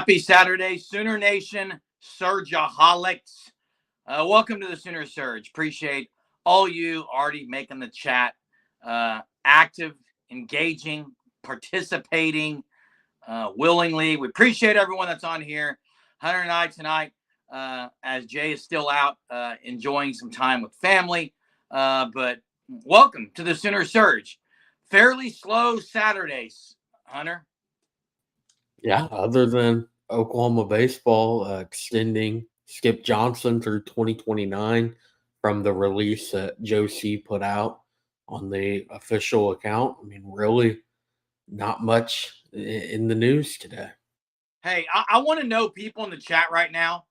Happy Saturday, Sooner Nation, Surgeaholics. Welcome to the Sooner Surge. Appreciate all you already making the chat active, engaging, participating willingly. We appreciate everyone that's on here. Hunter and I tonight, as Jay is still out enjoying some time with family. But welcome to the Sooner Surge. Fairly slow Saturdays, Hunter. Yeah, other than Oklahoma baseball extending Skip Johnson through 2029 from the release that Joe C put out on the official account. I mean, really not much in the news today. Hey, I want to know, people in the chat right now,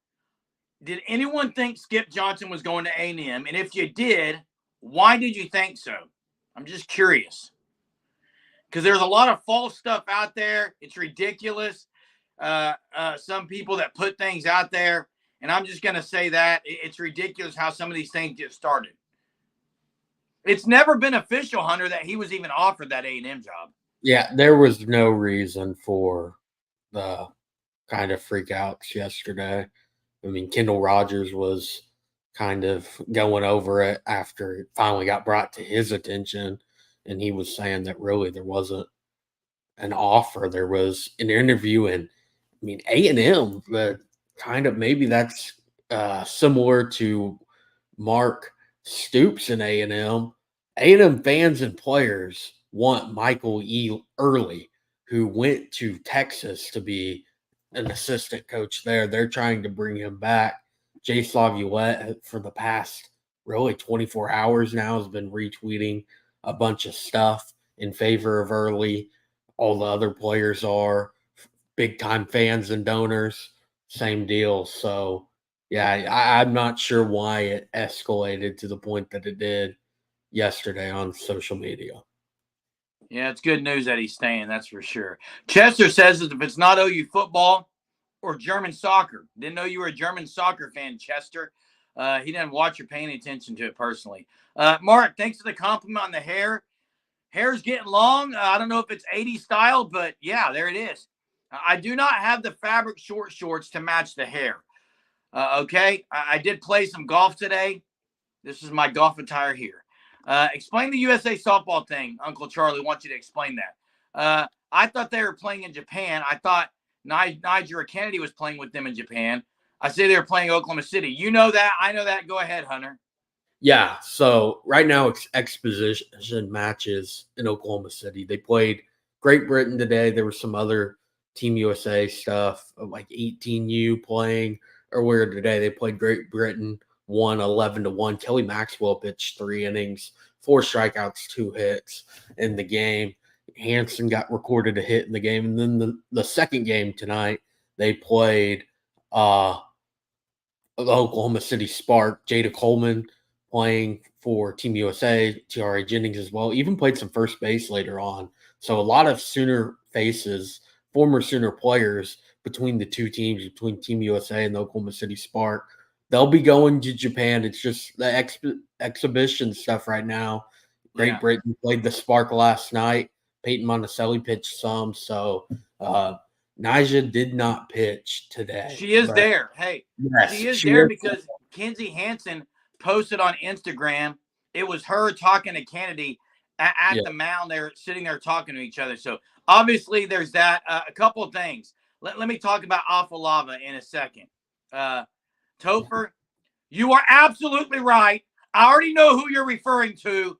did anyone think Skip Johnson was going to A&M? And if you did, why did you think so? I'm just curious. Because there's a lot of false stuff out there. It's ridiculous. Some people that put things out there, and I'm just going to say that it's ridiculous how some of these things get started. It's never been official, Hunter, that he was even offered that A&M job. Yeah, there was no reason for the kind of freak outs yesterday. I mean, Kendall Rogers was kind of going over it after it finally got brought to his attention, and he was saying that really there wasn't an offer. There was an interview, and I mean, A&M, kind of maybe that's similar to Mark Stoops in A&M. A&M fans and players want Michael E. Early, who went to Texas to be an assistant coach there. They're trying to bring him back. Jay Slaviolette, for the past really 24 hours now, has been retweeting a bunch of stuff in favor of Early. All the other players are big-time fans and donors. Same deal. So, yeah, I'm not sure why it escalated to the point that it did yesterday on social media. Yeah, it's good news that he's staying, that's for sure. Chester says that if it's not OU football or German soccer, didn't know you were a German soccer fan, Chester. He didn't watch or pay any attention to it personally. Mark, thanks for the compliment on the hair. Hair's getting long. I don't know if it's 80 style, but yeah, there it is. I do not have the fabric short shorts to match the hair. Okay, I did play some golf today. This is my golf attire here. Explain the USA softball thing, Uncle Charlie. Want you to explain that. I thought they were playing in Japan. I thought Niger Kennedy was playing with them in Japan. I say they were playing Oklahoma City. You know that. I know that. Go ahead, Hunter. Yeah, so right now it's exposition matches in Oklahoma City. They played Great Britain today. There was some other Team USA stuff, like 18U playing earlier today. They played Great Britain, won 11-1. Kelly Maxwell pitched 3 innings, 4 strikeouts, 2 hits in the game. Hansen got recorded a hit in the game. And then the second game tonight, they played the Oklahoma City Spark. Jada Coleman playing for Team USA, T.R.A. Jennings as well, even played some first base later on. So a lot of Sooner faces, former Sooner players between the two teams, between Team USA and the Oklahoma City Spark. They'll be going to Japan. It's just the exhibition stuff right now. Great Britain played the Spark last night. Peyton Monticelli pitched some. So Nyjah did not pitch today. She is there. Hey, yes, she is there because Kenzie Hansen posted on Instagram. It was her talking to Kennedy at the mound. They're sitting there talking to each other. So obviously there's that. A couple of things. Let me talk about Afalava in a second. Topher, you are absolutely right. I already know who you're referring to.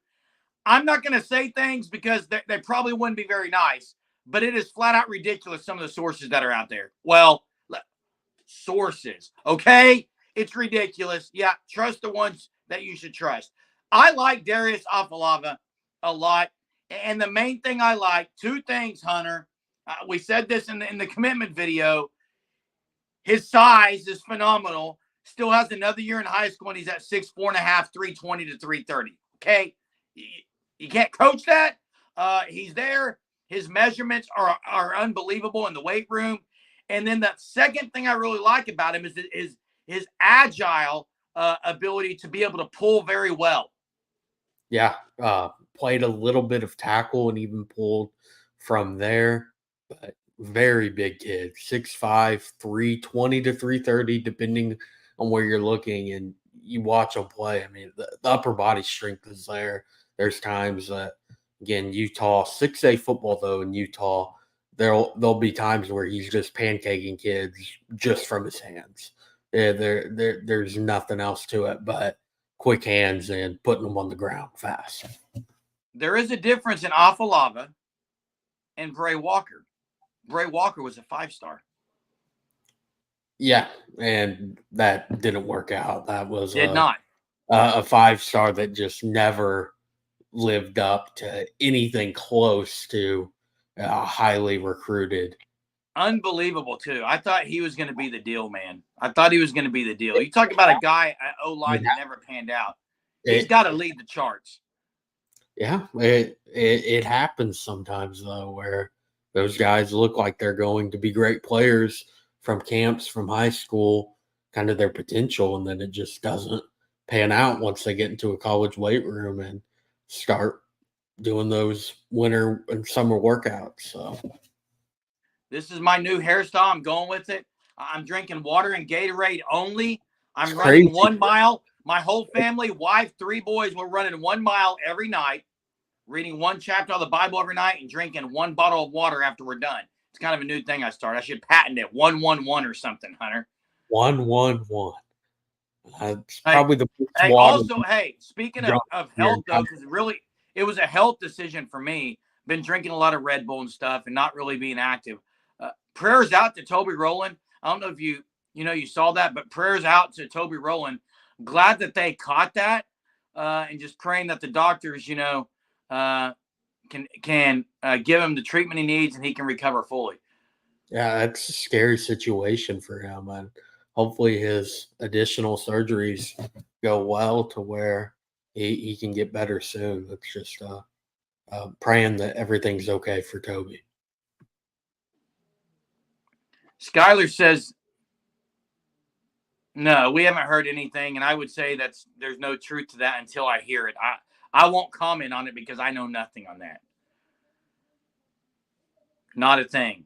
I'm not going to say things because they probably wouldn't be very nice, but it is flat out ridiculous, some of the sources that are out there. Well, sources, okay? It's ridiculous. Yeah, trust the ones that you should trust. I like Darius Afalava a lot. And the main thing I like, 2 things, Hunter. We said this in the commitment video. His size is phenomenal. Still has another year in high school, and he's at 6'4.5", 320 to 330. Okay? You can't coach that. He's there. His measurements are unbelievable in the weight room. And then the second thing I really like about him is his agile ability to be able to pull very well. Yeah, played a little bit of tackle and even pulled from there. But very big kid, 6'5", 320 to 330, depending on where you're looking. And you watch them play. I mean, the upper body strength is there. There's times that, again, Utah, 6A football, though, in Utah, there'll be times where he's just pancaking kids just from his hands. Yeah, there's nothing else to it but quick hands and putting them on the ground fast. There is a difference in Afalava and Bray Walker. Bray Walker was a 5-star. Yeah, and that didn't work out. That was not a 5-star that just never lived up to anything close to highly recruited. Unbelievable, too. I thought he was going to be the deal, man. I thought he was going to be the deal. You talk about a guy at O-line that never panned out. He's got to lead the charts. Yeah, it happens sometimes, though, where those guys look like they're going to be great players from camps, from high school, kind of their potential, and then it just doesn't pan out once they get into a college weight room and start doing those winter and summer workouts. So this is my new hairstyle. I'm going with it. I'm drinking water and Gatorade only. I'm running 1 mile. My whole family, wife, 3 boys, we're running 1 mile every night, reading 1 chapter of the Bible every night, and drinking 1 bottle of water after we're done. It's kind of a new thing I started. I should patent it. 111 or something, Hunter. 111. That's probably the best water. Also, speaking of health, though, because it was a health decision for me. Been drinking a lot of Red Bull and stuff and not really being active. Prayers out to Toby Rowland. I don't know if you saw that, but prayers out to Toby Rowland. Glad that they caught that, and just praying that the doctors, can give him the treatment he needs and he can recover fully. Yeah, that's a scary situation for him, and hopefully his additional surgeries go well to where he can get better soon. It's just praying that everything's okay for Toby. Skylar says, no, we haven't heard anything, and I would say there's no truth to that until I hear it. I won't comment on it because I know nothing on that. Not a thing.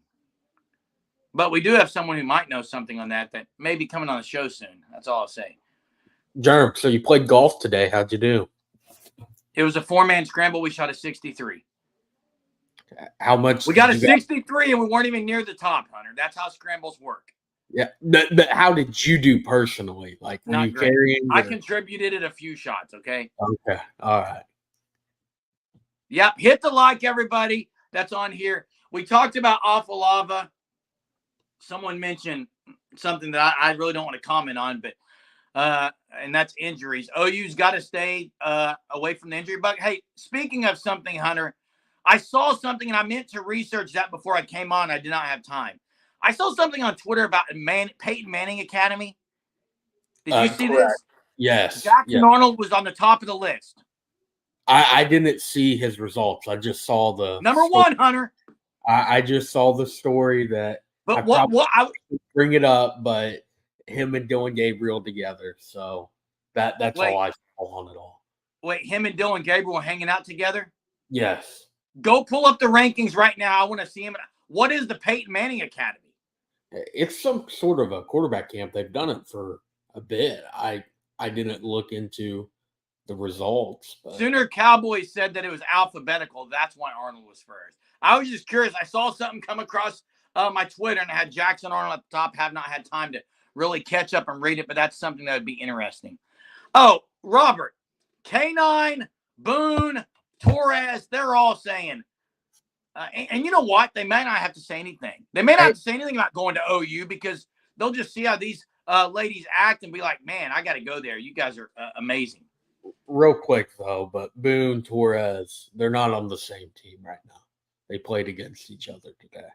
But we do have someone who might know something on that may be coming on the show soon. That's all I'll say. Jerm, so you played golf today. How'd you do? It was a 4-man scramble. We shot a 63. How much? We got a 63, and we weren't even near the top, Hunter. That's how scrambles work. Yeah, but how did you do personally? Like, were you carrying? I contributed at a few shots, okay? Okay, all right. Yep, hit the like, everybody that's on here. We talked about Afalava. Someone mentioned something that I really don't want to comment on, but and that's injuries. OU's got to stay away from the injury bug. Hey, speaking of something, Hunter, I saw something, and I meant to research that before I came on. I did not have time. I saw something on Twitter about Peyton Manning Academy. Did you see this? Yes. Jackson Arnold was on the top of the list. I didn't see his results. I just saw the number story. 1, Hunter. I just saw the story that. But I bring it up, but him and Dylan Gabriel together. So that's all I saw on it all. Wait, him and Dylan Gabriel were hanging out together? Yes. Go pull up the rankings right now. I want to see him. What is the Peyton Manning Academy? It's some sort of a quarterback camp. They've done it for a bit. I didn't look into the results. But. Sooner Cowboys said that it was alphabetical. That's why Arnold was first. I was just curious. I saw something come across my Twitter, and it had Jackson Arnold at the top. Have not had time to really catch up and read it, but that's something that would be interesting. Oh, Robert, K9, Boone, Torres, they're all saying, and you know what? They may not have to say anything. They may not have to say anything about going to OU because they'll just see how these ladies act and be like, man, I got to go there. You guys are amazing. Real quick, though, but Boone, Torres, they're not on the same team right now. They played against each other today.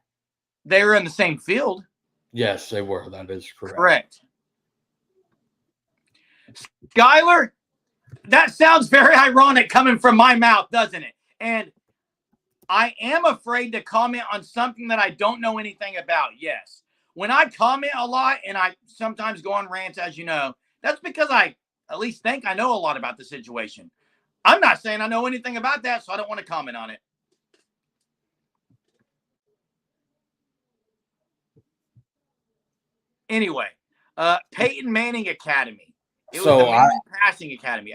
They were in the same field. Yes, they were. That is correct. Correct. Skyler, that sounds very ironic coming from my mouth, doesn't it? And I am afraid to comment on something that I don't know anything about. Yes. When I comment a lot and I sometimes go on rants, as you know, that's because I at least think I know a lot about the situation. I'm not saying I know anything about that, so I don't want to comment on it. Anyway, Peyton Manning Academy. It was So the Manning Passing Academy.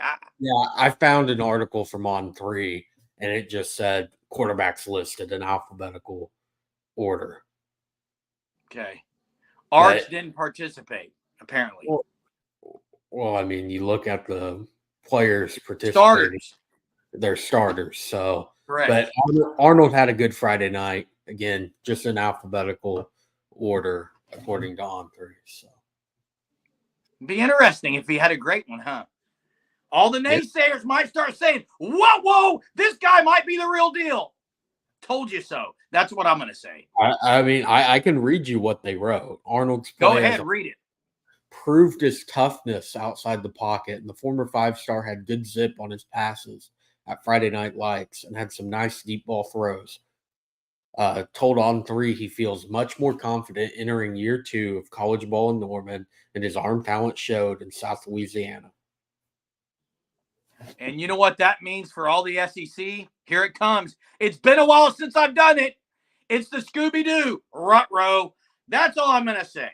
I found an article from On3, and it just said quarterbacks listed in alphabetical order. Okay. Arch didn't participate, apparently. Well, I mean, you look at the players participating. Starters. They're starters. So, correct. But Arnold had a good Friday night. Again, just in alphabetical order according to On3. So, be interesting if he had a great one, huh? All the naysayers might start saying, whoa, this guy might be the real deal. Told you so. That's what I'm going to say. I mean, I can read you what they wrote. Arnold's play Go ahead, read it. Proved his toughness outside the pocket, and the former 5-star had good zip on his passes at Friday Night Lights and had some nice deep ball throws. Told On3 he feels much more confident entering year 2 of college ball in Norman, and his arm talent showed in South Louisiana. And you know what that means for all the SEC? Here it comes. It's been a while since I've done it. It's the Scooby-Doo, rut-row. That's all I'm going to say.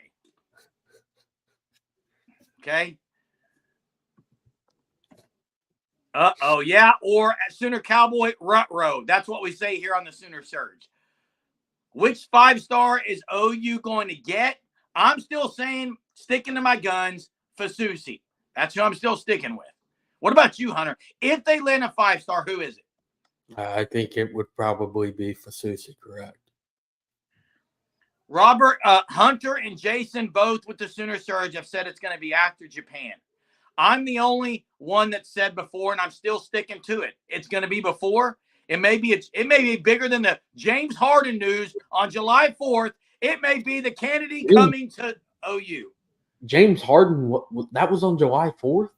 Okay? Yeah, or Sooner Cowboy, rut-row. That's what we say here on the Sooner Surge. Which 5-star is OU going to get? I'm still saying, sticking to my guns, Fasusi. That's who I'm still sticking with. What about you, Hunter? If they land a 5-star, who is it? I think it would probably be Fasusi, correct? Robert, Hunter, and Jason, both with the Sooner Surge, have said it's going to be after Japan. I'm the only one that said before, and I'm still sticking to it. It's going to be before. It may be bigger than the James Harden news on July 4th. It may be the Kennedy coming to OU. James Harden, that was on July 4th?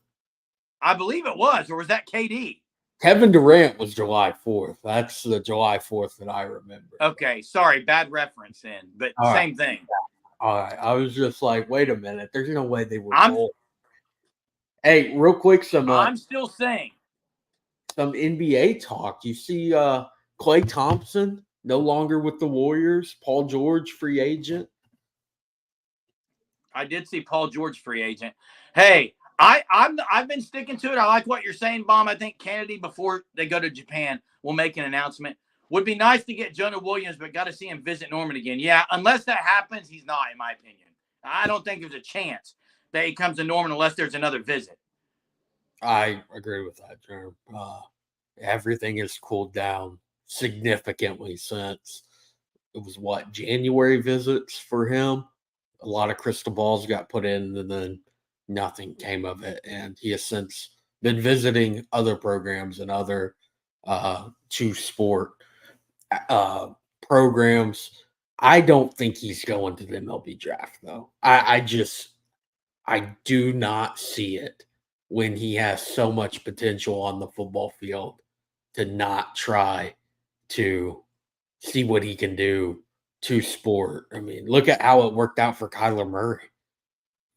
I believe it was, or was that KD? Kevin Durant was July 4th. That's the July 4th that I remember. Okay, sorry, bad reference then, but same thing. All right, I was just like, wait a minute. There's no way they were both. Hey, real quick, I'm still saying. Some NBA talk. You see Klay Thompson no longer with the Warriors. Paul George, free agent. I did see Paul George, free agent. Hey, I've been sticking to it. I like what you're saying, Bomb. I think Kennedy, before they go to Japan, will make an announcement. Would be nice to get Jonah Williams, but got to see him visit Norman again. Yeah, unless that happens, he's not, in my opinion. I don't think there's a chance that he comes to Norman unless there's another visit. I agree with that, Jerm. Everything has cooled down significantly since it was January visits for him. A lot of crystal balls got put in, and then nothing came of it. And he has since been visiting other programs and other sport programs. I don't think he's going to the MLB draft, though. I do not see it when he has so much potential on the football field to not try to see what he can do to sport. I mean, look at how it worked out for Kyler Murray.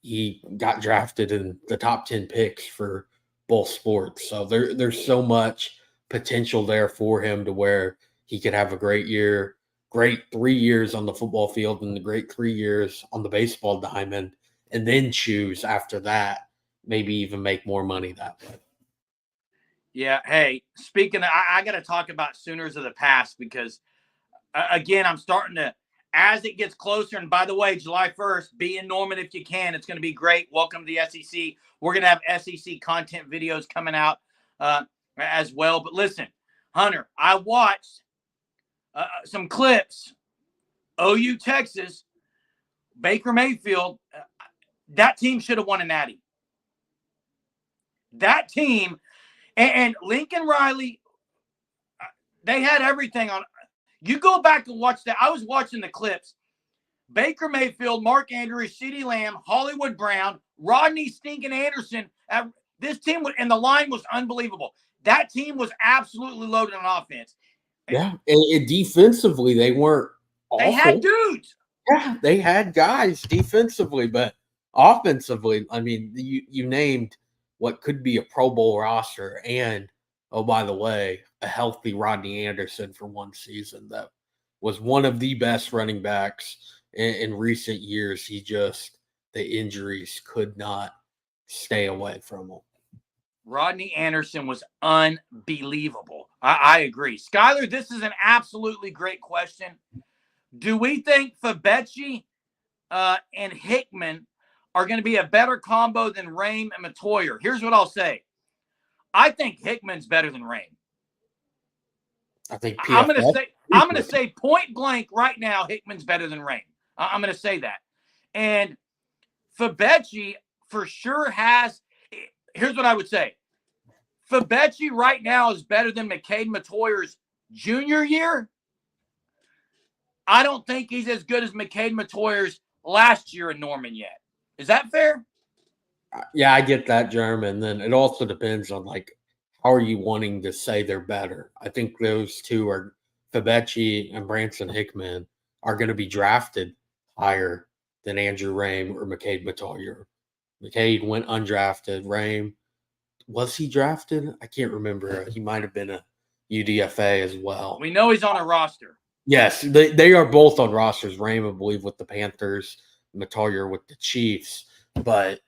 He got drafted in the top 10 picks for both sports. So there's so much potential there for him to where he could have a great year, great 3 years on the football field, and the great 3 years on the baseball diamond, and then choose after that, maybe even make more money that way. Yeah. Hey, speaking of, I got to talk about Sooners of the past because, again, I'm starting to, as it gets closer, and by the way, July 1st, be in Norman if you can. It's going to be great. Welcome to the SEC. We're going to have SEC content videos coming out as well. But listen, Hunter, I watched some clips, OU Texas, Baker Mayfield. That team should have won a natty. That team, and Lincoln Riley, they had everything on. You go back and watch that. I was watching the clips. Baker Mayfield, Mark Andrews, CeeDee Lamb, Hollywood Brown, Rodney Stinkin' Anderson. This team, and the line was unbelievable. That team was absolutely loaded on offense. Yeah, and defensively, they weren't awful. They had dudes. Yeah, they had guys defensively, but offensively, I mean, you named what could be a Pro Bowl roster and, oh, by the way, a healthy Rodney Anderson for one season that was one of the best running backs in recent years. He just the injuries could not stay away from him. Rodney Anderson was unbelievable. I agree. Skyler, this is an absolutely great question. Do we think Fabechi and Hickman are going to be a better combo than Rame and Matoyer? Here's what I'll say. I think Hickman's better than Rame. I think I'm going to say point blank right now, Hickman's better than Rame. I'm going to say that. And Fabechi for sure has. Here's what I would say. Fabechi right now is better than McCade Matoyer's junior year. I don't think he's as good as McCade Matoyer's last year in Norman yet. Is that fair? Yeah, I get that, Jeremy. And then it also depends on, like, how are you wanting to say they're better? I think those two are Fabechi and Branson Hickman are going to be drafted higher than Andrew Rame or McCade Matoyer. McCade went undrafted. Rame, was he drafted? I can't remember. He might have been a UDFA as well. We know he's on a roster. Yes, they are both on rosters. Rame, I believe, with the Panthers, Matoyer with the Chiefs. But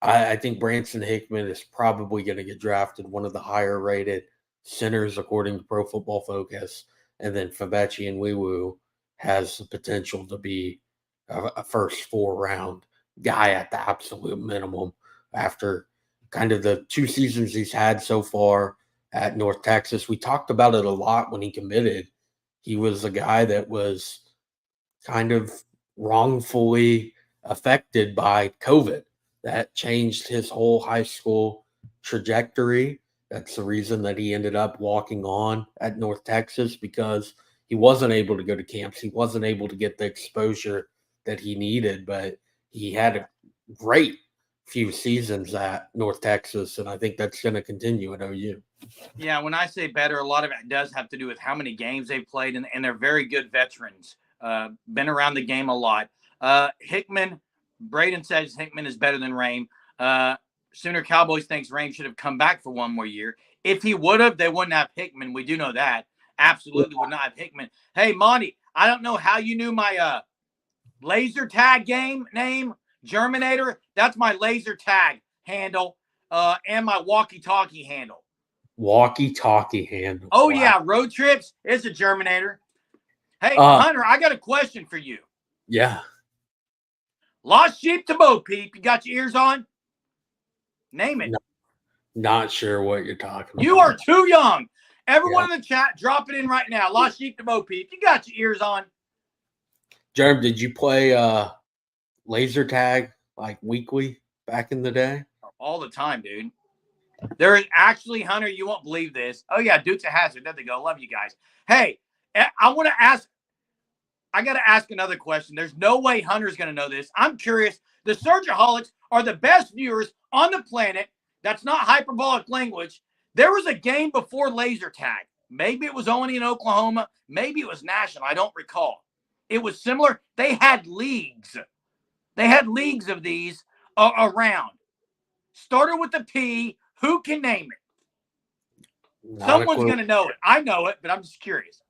I think Branson Hickman is probably going to get drafted, one of the higher rated centers according to Pro Football Focus. And then Fabechi and Wiwu has the potential to be a first 4-round guy at the absolute minimum after kind of the 2 seasons he's had so far at North Texas. We talked about it a lot when he committed. He was a guy that was kind of wrongfully affected by COVID. That changed his whole high school trajectory. That's the reason that he ended up walking on at North Texas, because he wasn't able to go to camps. He wasn't able to get the exposure that he needed, but he had a great few seasons at North Texas, and I think that's going to continue at OU. Yeah, when I say better, a lot of it does have to do with how many games they've played, and they're very good veterans. Been around the game a lot. Hickman, Braden says Hickman is better than Rame. Sooner Cowboys thinks Rame should have come back for one more year. If he would have, they wouldn't have Hickman. We do know that. Absolutely would not have Hickman. Hey, Monty, I don't know how you knew my laser tag game name, Germinator. That's my laser tag handle and my walkie-talkie handle. Walkie-talkie handle. Oh, wow. Yeah, road trips. It's a Germinator. Hey, Hunter, I got a question for you. Yeah. Lost sheep to Bo Peep. You got your ears on? Name it. Not sure what you're talking about. You are too young. Everyone in the chat, drop it in right now. Lost sheep to Bo Peep. You got your ears on. Jerm, did you play laser tag like weekly back in the day? All the time, dude. There is actually, Hunter, you won't believe this. Oh, yeah, Dukes of Hazzard. There they go. Love you guys. Hey, I want to ask. I got to ask another question. There's no way Hunter's going to know this. I'm curious. The Surgeaholics are the best viewers on the planet. That's not hyperbolic language. There was a game before laser tag. Maybe it was only in Oklahoma. Maybe it was national. I don't recall. It was similar. They had leagues. They had leagues of these around. Started with a P. Who can name it? Someone's going to know it. I know it, but I'm just curious.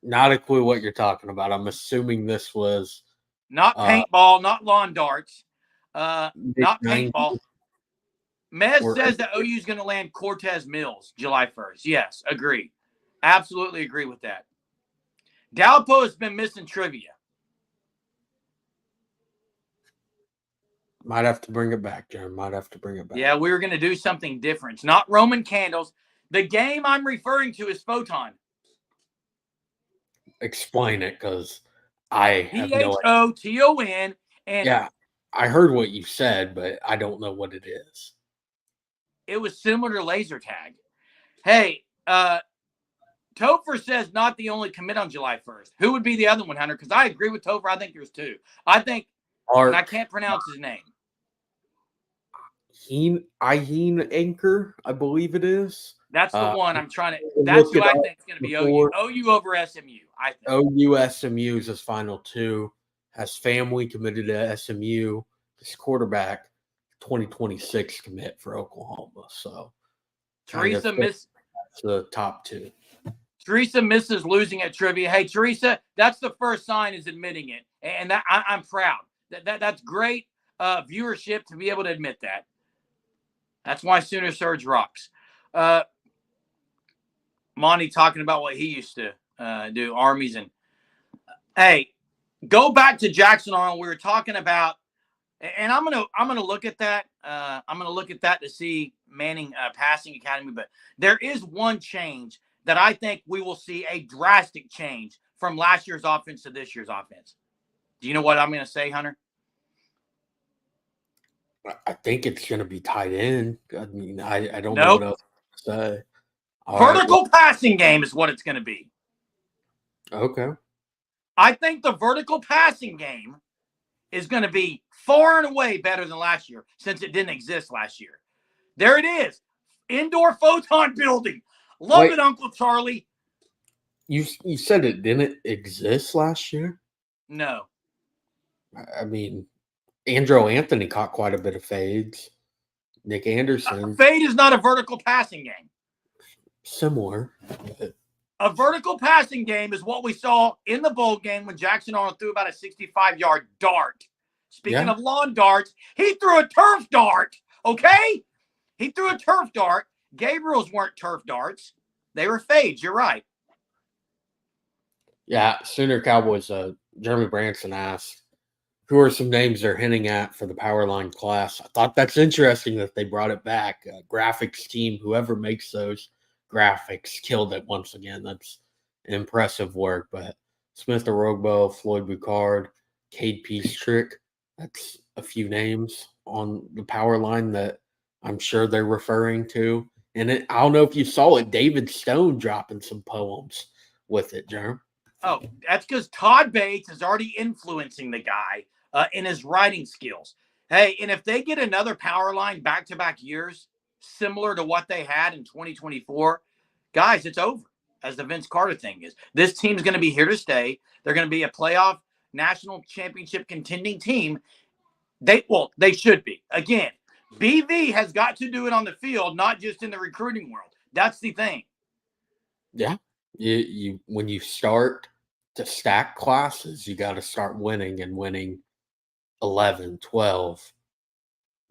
Not a clue what you're talking about. I'm assuming this was not paintball, not lawn darts, not paintball. Mez says that OU is going to land Cortez Mills July 1st. Yes, agree. Absolutely agree with that. Dalpo has been missing trivia. Might have to bring it back, Jeremy. Might have to bring it back. Yeah, we were going to do something different. It's not Roman candles. The game I'm referring to is Photon. Explain it, because I have no idea. Photon. And yeah, I heard what you said, but I don't know what it is. It was similar to laser tag. Hey, Topher says not the only commit on July 1st. Who would be the other one, Hunter? Because I agree with Topher. I think there's two. I think, and I can't pronounce his name. Iheen Anchor, I believe it is. That's the one I'm trying to. That's who I think is going to be OU. OU over SMU. I think. OU SMU is his final two. Has family committed to SMU. His quarterback, 2026 commit for Oklahoma. So Teresa misses the top two. Teresa misses losing at trivia. Hey, Teresa, that's the first sign is admitting it, and that I'm proud. That's great. viewership to be able to admit that. That's why Sooner Surge rocks. Monty talking about what he used to do, armies. And hey, go back to Jackson Arnold. We were talking about, and I'm gonna look at that. I'm gonna look at that to see Manning Passing Academy. But there is one change that I think we will see a drastic change from last year's offense to this year's offense. Do you know what I'm gonna say, Hunter? I think it's going to be tight end. I mean, I don't know Nope. what else to say. Vertical passing game is what it's going to be. Okay. I think the vertical passing game is going to be far and away better than last year since it didn't exist last year. There it is. Indoor photon building. Love it, Uncle Charlie. You said it didn't exist last year? No. I mean, Andrew Anthony caught quite a bit of fades. Nick Anderson. Fade is not a vertical passing game. Similar. A vertical passing game is what we saw in the bowl game when Jackson Arnold threw about a 65-yard dart. Speaking of lawn darts, he threw a turf dart, okay? He threw a turf dart. Gabriel's weren't turf darts. They were fades. You're right. Yeah, Sooner Cowboys, Jeremy Branson asked, who are some names they're hinting at for the power line class? I thought that's interesting that they brought it back. Graphics team, whoever makes those graphics, killed it once again. That's impressive work. But Smith Orogbo, Floyd Boucard, Cade Peastrick, that's a few names on the power line that I'm sure they're referring to. And I don't know if you saw it, David Stone dropping some poems with it, Jerm. Oh, that's because Todd Bates is already influencing the guy in his writing skills. Hey, and if they get another power line back-to-back years, similar to what they had in 2024, guys, it's over, as the Vince Carter thing is. This team's going to be here to stay. They're going to be a playoff national championship contending team. They should be. Again, BV has got to do it on the field, not just in the recruiting world. That's the thing. Yeah. You when you start to stack classes, you got to start winning and winning 11, 12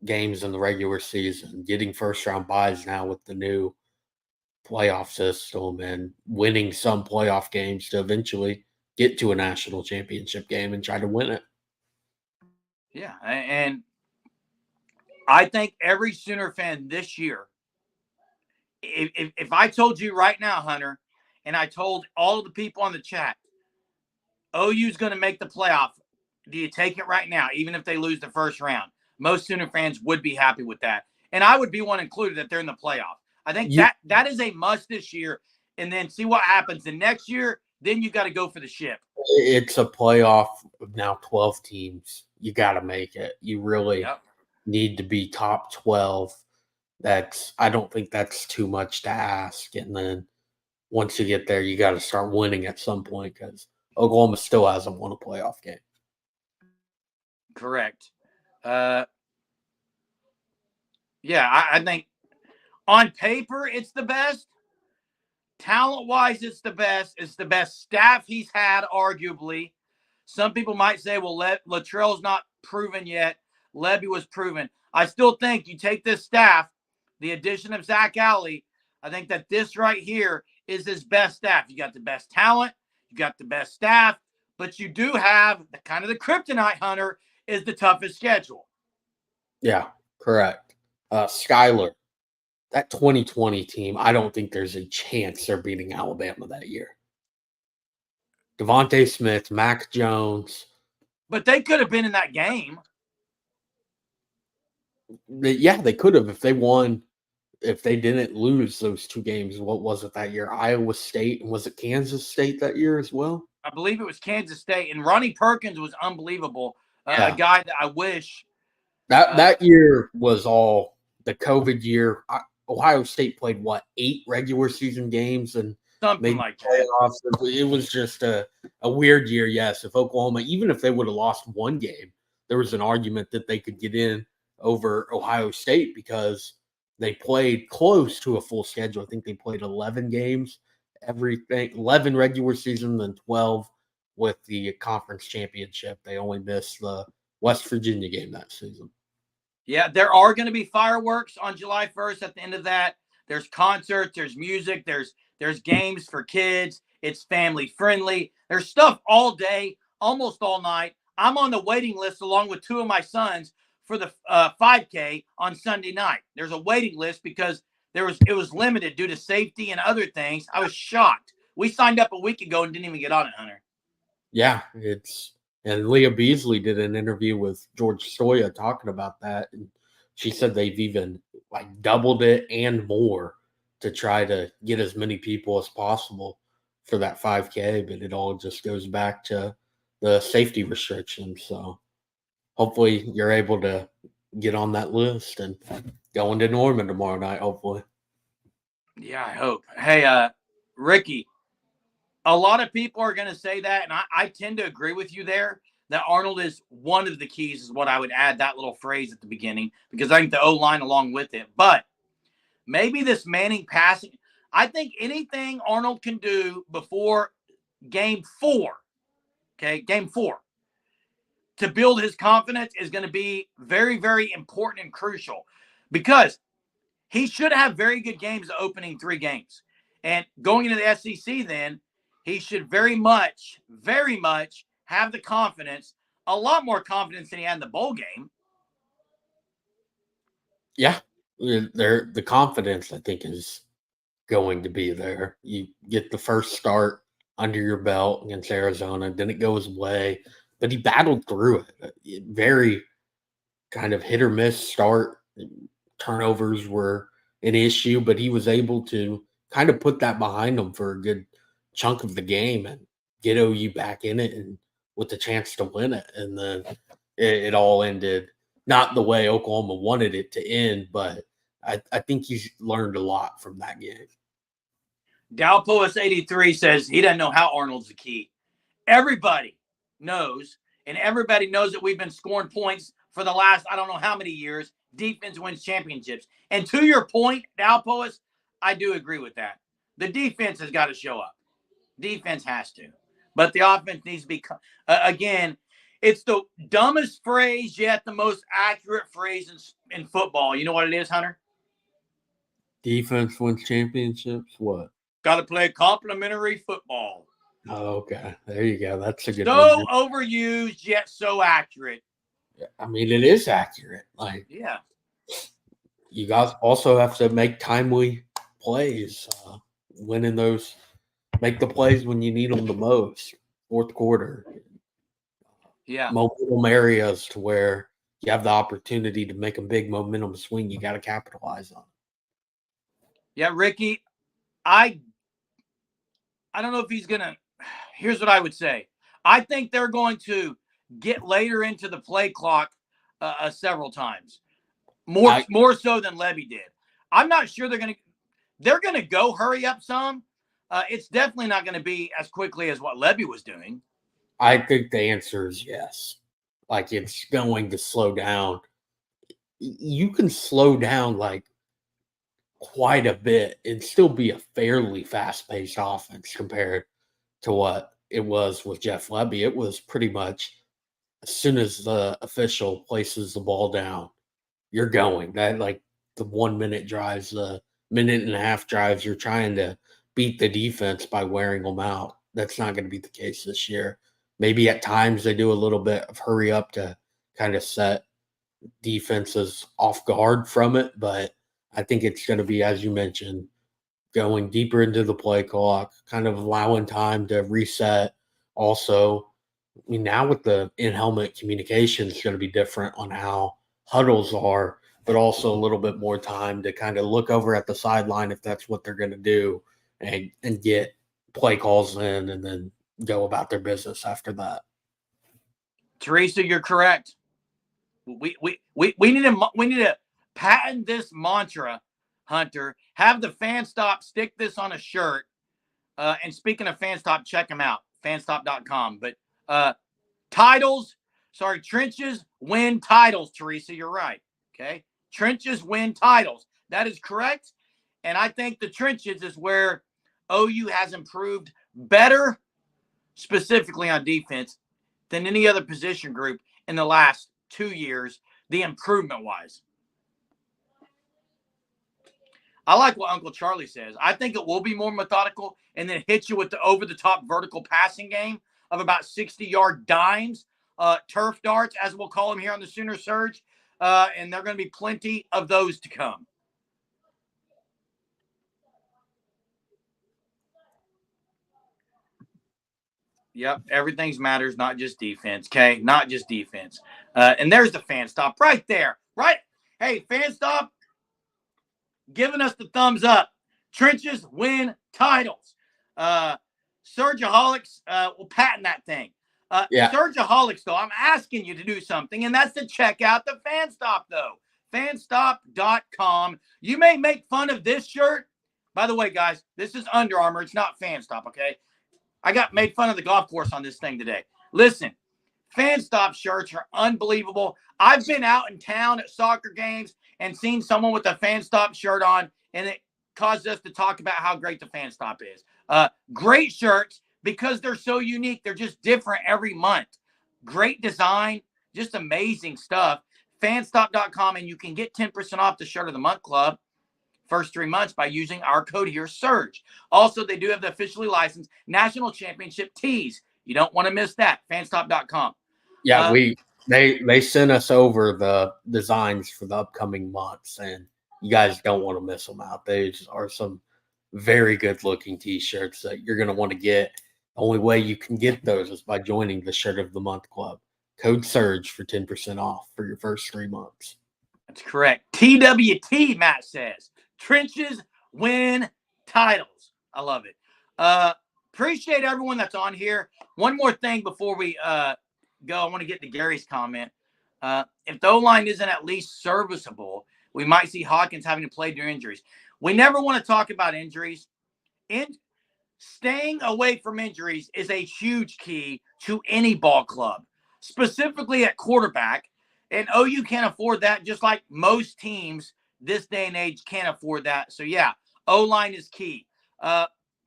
games in the regular season, getting first-round buys now with the new playoff system and winning some playoff games to eventually get to a national championship game and try to win it. Yeah, and I think every Sooner fan this year, if I told you right now, Hunter, and I told all of the people on the chat, OU's going to make the playoff, do you take it right now, even if they lose the first round? Most Sooner fans would be happy with that. And I would be one included that they're in the playoff. I think that is a must this year, and then see what happens. The next year, then you got to go for the ship. It's a playoff of now 12 teams. You got to make it. You really need to be top 12. I don't think that's too much to ask. And then once you get there, you got to start winning at some point because Oklahoma still hasn't won a playoff game. Correct. I think on paper it's the best. Talent-wise, it's the best. It's the best staff he's had, arguably. Some people might say, well, Latrell's not proven yet. Lebby was proven. I still think you take this staff, the addition of Zach Alley, I think that this right here is his best staff. You got the best talent. You got the best staff. But you do have the kind of the kryptonite, Hunter, is the toughest schedule. Yeah, correct. Skyler, that 2020 team, I don't think there's a chance they're beating Alabama that year. Devontae Smith, Mac Jones. But they could have been in that game. They could have if they won, if they didn't lose those two games. What was it that year? Iowa State, and was it Kansas State that year as well? I believe it was Kansas State, and Ronnie Perkins was unbelievable. A guy that I wish. That year was all the COVID year. Ohio State played, 8 regular season games and something like that. It was just a weird year, yes. If Oklahoma, even if they would have lost one game, there was an argument that they could get in over Ohio State because they played close to a full schedule. I think they played 11 games, 11 regular season, then 12 with the conference championship. They only missed the West Virginia game that season. Yeah, there are going to be fireworks on July 1st. At the end of that, there's concerts, there's music, there's games for kids. It's family friendly. There's stuff all day, almost all night. I'm on the waiting list along with two of my sons for the 5K on Sunday night. There's a waiting list because it was limited due to safety and other things. I was shocked. We signed up a week ago and didn't even get on it, Hunter. Yeah, and Leah Beasley did an interview with George Stoya talking about that, and she said they've even doubled it and more to try to get as many people as possible for that 5K, but it all just goes back to the safety restrictions. So hopefully you're able to get on that list and go into Norman tomorrow night, hopefully. Yeah, I hope. Hey, Ricky, a lot of people are going to say that, and I tend to agree with you there, that Arnold is one of the keys, is what I would add that little phrase at the beginning, because I think the O-line along with it. But maybe this Manning passing, I think anything Arnold can do before game 4, game 4, to build his confidence is going to be very, very important and crucial, because he should have very good games the opening 3 games. And going into the SEC then, he should very much have the confidence, a lot more confidence than he had in the bowl game. Yeah, the confidence, I think, is going to be there. You get the first start under your belt against Arizona, then it goes away, but he battled through it. Very kind of hit or miss start. Turnovers were an issue, but he was able to kind of put that behind him for a good chunk of the game and get OU back in it and with the chance to win it. And then it all ended not the way Oklahoma wanted it to end, but I think he's learned a lot from that game. Dalpois 83 says he doesn't know how Arnold's the key. Everybody knows, and everybody knows that we've been scoring points for the last, I don't know how many years. Defense wins championships. And to your point, Dalpois, I do agree with that. The defense has got to show up. Defense has to. But the offense needs to be, again, it's the dumbest phrase yet the most accurate phrase in football. You know what it is, Hunter? Defense wins championships? What? Got to play complimentary football. Oh, okay. There you go. That's a good one. So overused, yet so accurate. I mean, it is accurate. Yeah. You guys also have to make timely plays, winning those, make the plays when you need them the most, fourth quarter. Yeah. Momentum areas to where you have the opportunity to make a big momentum swing. You got to capitalize on. Yeah, Ricky, I don't know if he's going to – here's what I would say. I think they're going to get later into the play clock several times, more so than Levy did. I'm not sure they're going to go hurry up some. It's definitely not going to be as quickly as what Levy was doing. I think the answer is yes. It's going to slow down. You can slow down quite a bit and still be a fairly fast-paced offense compared to what it was with Jeff Levy. It was pretty much as soon as the official places the ball down, you're going. That the 1 minute drives, the minute and a half drives, you're trying to beat the defense by wearing them out. That's not going to be the case this year. Maybe at times they do a little bit of hurry up to kind of set defenses off guard from it, but I think it's going to be, as you mentioned, going deeper into the play clock, kind of allowing time to reset. Also, I mean, now with the in-helmet communication, it's going to be different on how huddles are, but also a little bit more time to kind of look over at the sideline if that's what they're going to do and get play calls in and then go about their business after that. Teresa, you're correct. We need to patent this mantra, Hunter. Have the fan stop stick this on a shirt. And speaking of fan stop, check them out, fanstop.com. But trenches win titles, Teresa. You're right. Okay. Trenches win titles. That is correct. And I think the trenches is where OU has improved better, specifically on defense, than any other position group. in the last 2 years, the improvement-wise. I like what Uncle Charlie says. I think it will be more methodical and then hit you with the over-the-top vertical passing game of about 60-yard dimes, turf darts, as we'll call them here on the Sooner Surge, and there are going to be plenty of those to come. Yep, everything matters, not just defense, okay? Not just defense. And there's the fan stop right there, right? Hey, fan stop, giving us the thumbs up. Trenches win titles. Surgeaholics will patent that thing. Surgeaholics, though, I'm asking you to do something, and that's to check out the fan stop, though. Fanstop.com. You may make fun of this shirt. By the way, guys, this is Under Armour. It's not Fan Stop, okay? I got made fun of the golf course on this thing today. Listen, Fan Stop shirts are unbelievable. I've been out in town at soccer games and seen someone with a Fan Stop shirt on, and it caused us to talk about how great the Fan Stop is. Great shirts because they're so unique. They're just different every month. Great design, just amazing stuff. Fanstop.com, and you can get 10% off the Shirt of the Month Club first 3 months by using our code here, SURGE. Also, they do have the officially licensed national championship tees. You don't want to miss that. Fanstop.com. Yeah, they sent us over the designs for the upcoming months, and you guys don't want to miss them out. They are some very good-looking T-shirts that you're going to want to get. The only way you can get those is by joining the Shirt of the Month Club. Code SURGE for 10% off for your first 3 months. That's correct. TWT, Matt says. Trenches win titles. I love it. Appreciate everyone that's on here. One more thing before we go. I want to get to Gary's comment. If the O-line isn't at least serviceable, we might see Hawkins having to play due to injuries. We never want to talk about injuries. Staying away from injuries is a huge key to any ball club, specifically at quarterback. And OU can't afford that, just like most teams this day and age can't afford that. So, yeah, O-line is key.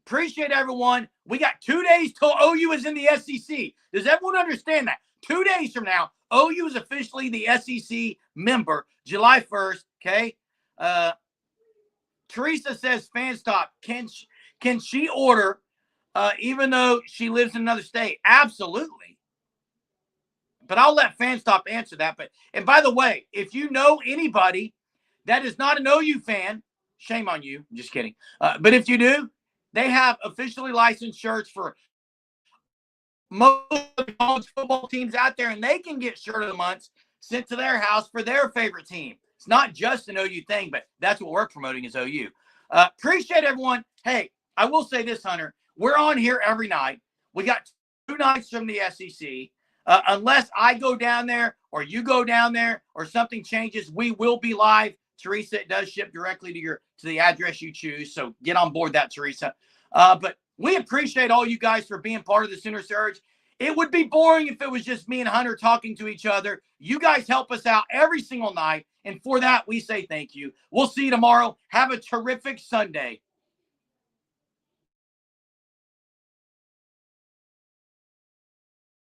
Appreciate everyone. We got 2 days till OU is in the SEC. Does everyone understand that? 2 days from now, OU is officially the SEC member, July 1st, okay? Teresa says, Fan Stop, can she order even though she lives in another state? Absolutely. But I'll let Fan Stop answer that. And by the way, if you know anybody that is not an OU fan, shame on you. I'm just kidding. But if you do, they have officially licensed shirts for most of the college football teams out there, and they can get Shirt of the Month sent to their house for their favorite team. It's not just an OU thing, but that's what we're promoting is OU. Appreciate everyone. Hey, I will say this, Hunter. We're on here every night. We got 2 nights from the SEC. Unless I go down there or you go down there or something changes, we will be live. Teresa, it does ship directly to the address you choose, so get on board that, Teresa. But we appreciate all you guys for being part of the Sooner Surge. It would be boring if it was just me and Hunter talking to each other. You guys help us out every single night, and for that, we say thank you. We'll see you tomorrow. Have a terrific Sunday.